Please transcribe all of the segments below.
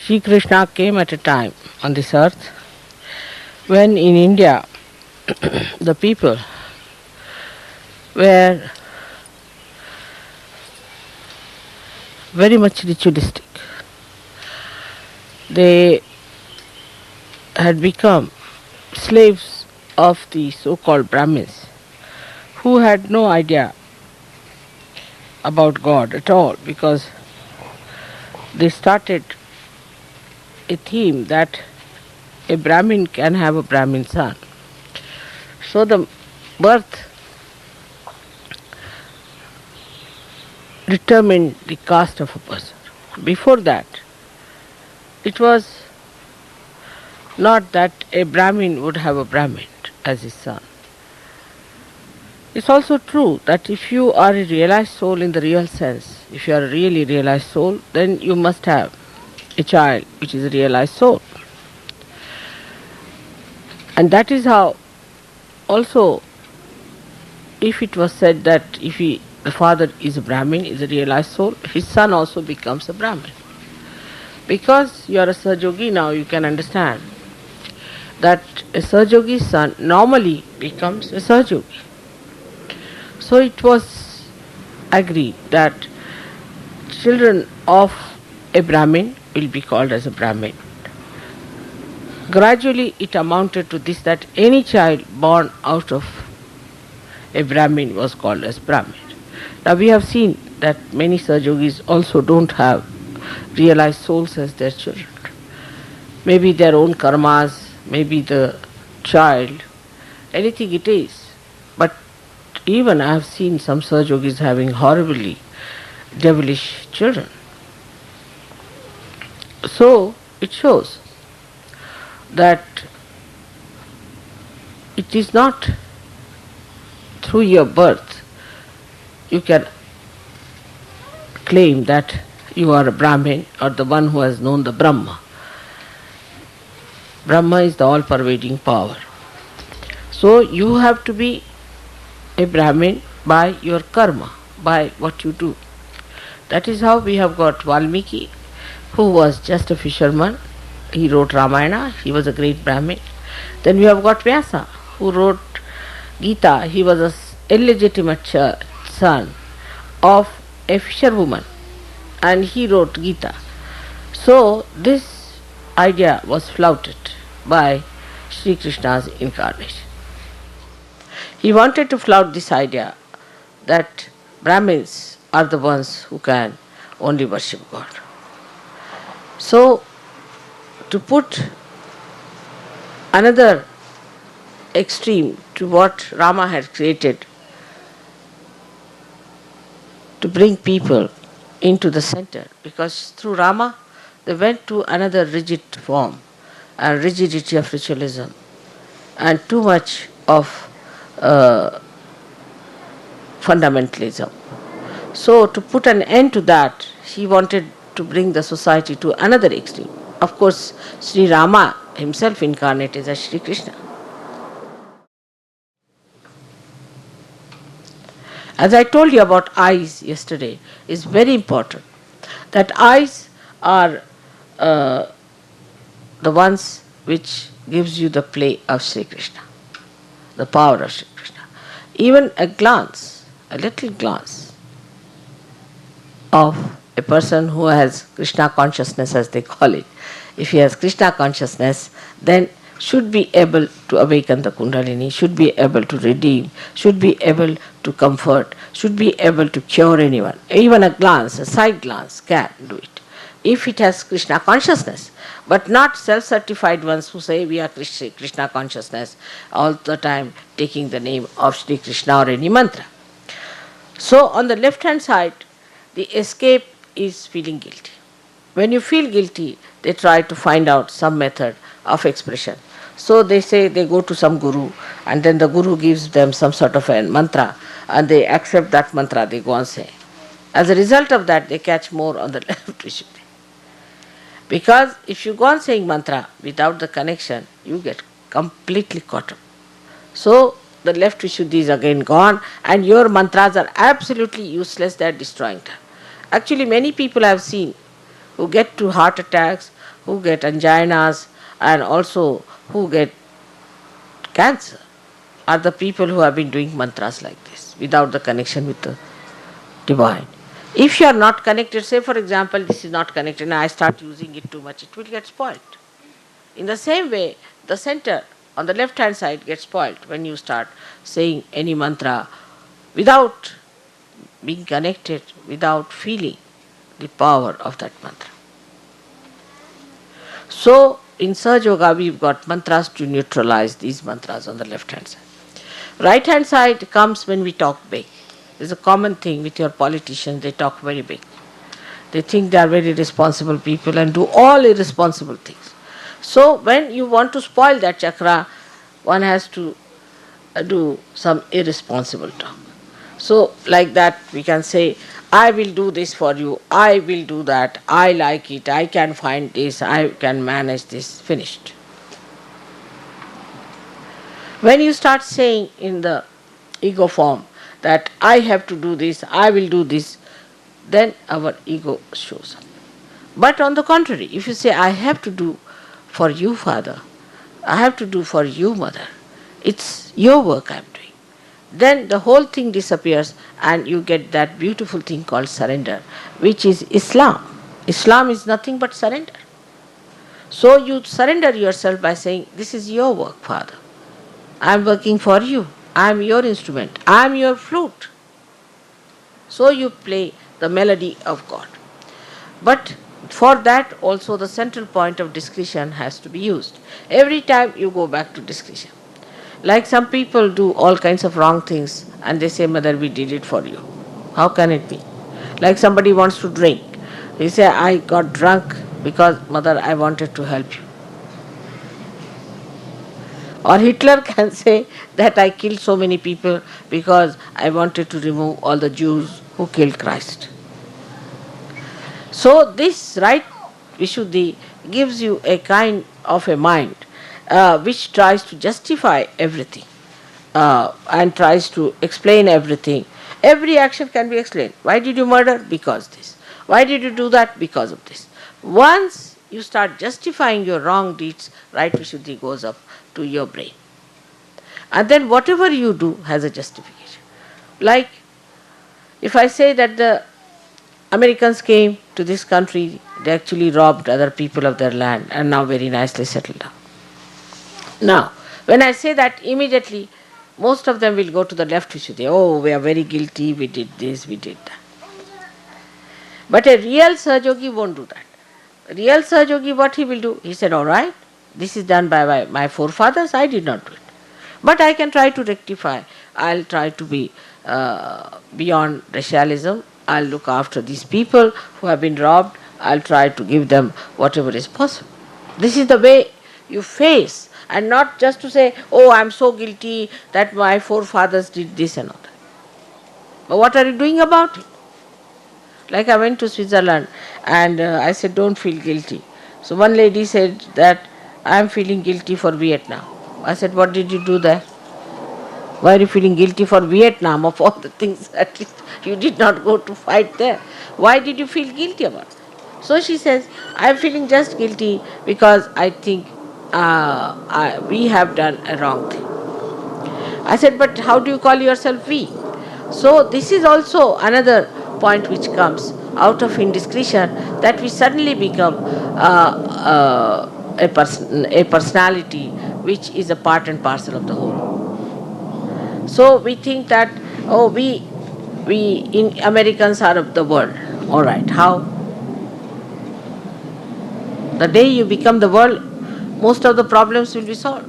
Shri Krishna came at a time on this earth when in India the people were very much ritualistic. They had become slaves of the so-called Brahmins who had no idea about God at all, because they started a theme that a Brahmin can have a Brahmin son. So the birth determined the caste of a person. Before that, it was not that a Brahmin would have a Brahmin as his son. It's also true that if you are a realized soul in the real sense, if you are a really realized soul, then you must have a child which is a realized soul. And that is how also, if it was said that if the father is a Brahmin, is a realized soul, his son also becomes a Brahmin. Because you are a Sahajogi now, you can understand that a Sahajogi's son normally becomes a Sahajogi. So it was agreed that children of a Brahmin will be called as a Brahmin. Gradually it amounted to this, that any child born out of a Brahmin was called as Brahmin. Now we have seen that many Sahajogis also don't have realized souls as their children. Maybe their own karmas, maybe the child, anything it is. But even I have seen some Sahajogis having horribly devilish children. So it shows that it is not through your birth you can claim that you are a Brahmin or the one who has known the Brahma. Brahma is the all-pervading power. So you have to be a Brahmin by your karma, by what you do. That is how we have got Valmiki, who was just a fisherman. He wrote Ramayana, he was a great Brahmin. Then we have got Vyasa, who wrote Gita. He was an illegitimate son of a fisherwoman, and he wrote Gita. So this idea was flouted by Shri Krishna's incarnation. He wanted to flout this idea that Brahmins are the ones who can only worship God. So, to put another extreme to what Rama had created, to bring people into the center, because through Rama they went to another rigid form, a rigidity of ritualism, and too much of fundamentalism. So to put an end to that, he wanted to bring the society to another extreme. Of course, Sri Rama himself incarnated as Sri Krishna. As I told you about eyes yesterday, is very important. That eyes are the ones which gives you the play of Sri Krishna, the power of Sri Krishna. Even a glance, a little glance of a person who has Krishna consciousness, as they call it, if he has Krishna consciousness, then should be able to awaken the Kundalini, should be able to redeem, should be able to comfort, should be able to cure anyone. Even a glance, a side glance can do it, if it has Krishna consciousness, but not self-certified ones who say we are Krishna consciousness all the time, taking the name of Shri Krishna or any mantra. So on the left hand side, the escape is feeling guilty. When you feel guilty, they try to find out some method of expression. So they say they go to some guru, and then the guru gives them some sort of a mantra, and they accept that mantra, they go on saying. As a result of that, they catch more on the left Vishuddhi. Because if you go on saying mantra without the connection, you get completely caught up. So the left Vishuddhi is again gone, and your mantras are absolutely useless, they are destroying time. Actually, many people I have seen who get to heart attacks, who get anginas, and also who get cancer are the people who have been doing mantras like this without the connection with the divine. If you are not connected, say for example, this is not connected and I start using it too much, it will get spoiled. In the same way, the center on the left hand side gets spoiled when you start saying any mantra without being connected, without feeling the power of that mantra. So, in Sahaja Yoga, we've got mantras to neutralize these mantras on the left hand side. Right hand side comes when we talk big. It's a common thing with your politicians, they talk very big. They think they are very responsible people and do all irresponsible things. So, when you want to spoil that chakra, one has to do some irresponsible talk. So, like that, we can say, I will do this for you, I will do that, I like it, I can find this, I can manage this, finished. When you start saying in the ego form that I have to do this, I will do this, then our ego shows up. But on the contrary, if you say, I have to do for you, Father, I have to do for you, Mother, it's your work I am doing, then the whole thing disappears and you get that beautiful thing called surrender, which is Islam. Islam is nothing but surrender. So you surrender yourself by saying, this is your work, Father. I am working for you. I am your instrument. I am your flute. So you play the melody of God. But for that also the central point of discretion has to be used. Every time you go back to discretion. Like some people do all kinds of wrong things and they say, Mother, we did it for you. How can it be? Like somebody wants to drink. He say, I got drunk because, Mother, I wanted to help you. Or Hitler can say that I killed so many people because I wanted to remove all the Jews who killed Christ. So this right Vishuddhi gives you a kind of a mind which tries to justify everything and tries to explain everything. Every action can be explained. Why did you murder? Because this. Why did you do that? Because of this. Once you start justifying your wrong deeds, right Vishuddhi goes up to your brain. And then whatever you do has a justification. Like if I say that the Americans came to this country, they actually robbed other people of their land and now very nicely settled down. Now, when I say that, immediately most of them will go to the left Vishuddhi. Oh, we are very guilty, we did this, we did that. But a real Sahajogi won't do that. A real Sahajogi, what he will do? He said, all right, this is done by my forefathers, I did not do it. But I can try to rectify. I'll try to be beyond racialism. I'll look after these people who have been robbed. I'll try to give them whatever is possible. This is the way you face, and not just to say, oh, I'm so guilty that my forefathers did this and all that. But what are you doing about it? Like I went to Switzerland and I said, don't feel guilty. So one lady said that I'm feeling guilty for Vietnam. I said, what did you do there? Why are you feeling guilty for Vietnam of all the things at least you did not go to fight there? Why did you feel guilty about it? So she says, I'm feeling just guilty because I think we have done a wrong thing. I said, but how do you call yourself we? So this is also another point which comes out of indiscretion, that we suddenly become a personality which is a part and parcel of the whole. So we think that, oh, we in Americans are of the world. All right, how? The day you become the world, most of the problems will be solved.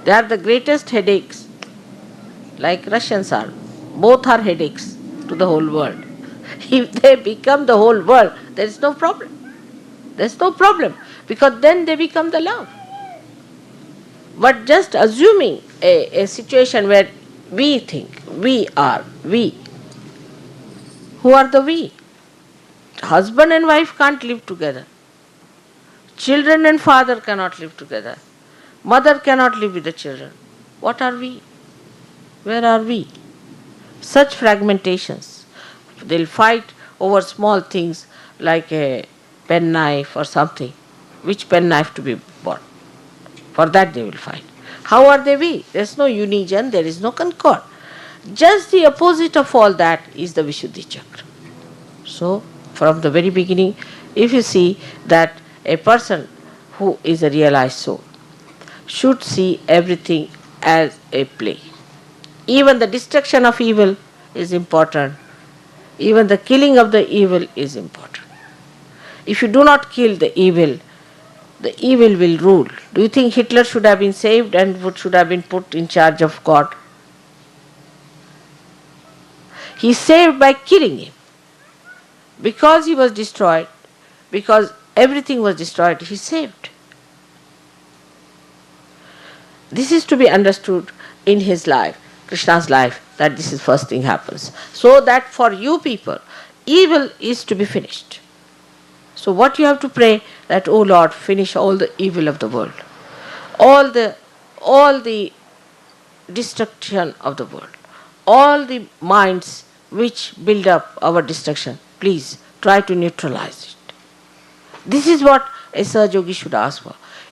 They are the greatest headaches, like Russians are. Both are headaches to the whole world. If they become the whole world, there is no problem. There is no problem, because then they become the love. But just assuming a situation where we think we are we. Who are the we? Husband and wife can't live together. Children and father cannot live together. Mother cannot live with the children. What are we? Where are we? Such fragmentations. They'll fight over small things like a penknife or something, which penknife to be bought? For that they will fight. How are they weak? There is no union, there is no concord. Just the opposite of all that is the Vishuddhi Chakra. So, from the very beginning, if you see that a person who is a realized soul should see everything as a play. Even the destruction of evil is important. Even the killing of the evil is important. If you do not kill the evil will rule. Do you think Hitler should have been saved and should have been put in charge of God? He is saved by killing him. Because he was destroyed, because everything was destroyed, he is saved. This is to be understood in his life, Krishna's life, that this is first thing happens. So that for you people, evil is to be finished. So what you have to pray, that, O Lord, finish all the evil of the world, all the destruction of the world, all the minds which build up our destruction, please try to neutralize it. This is what a Sahaja Yogi should ask for.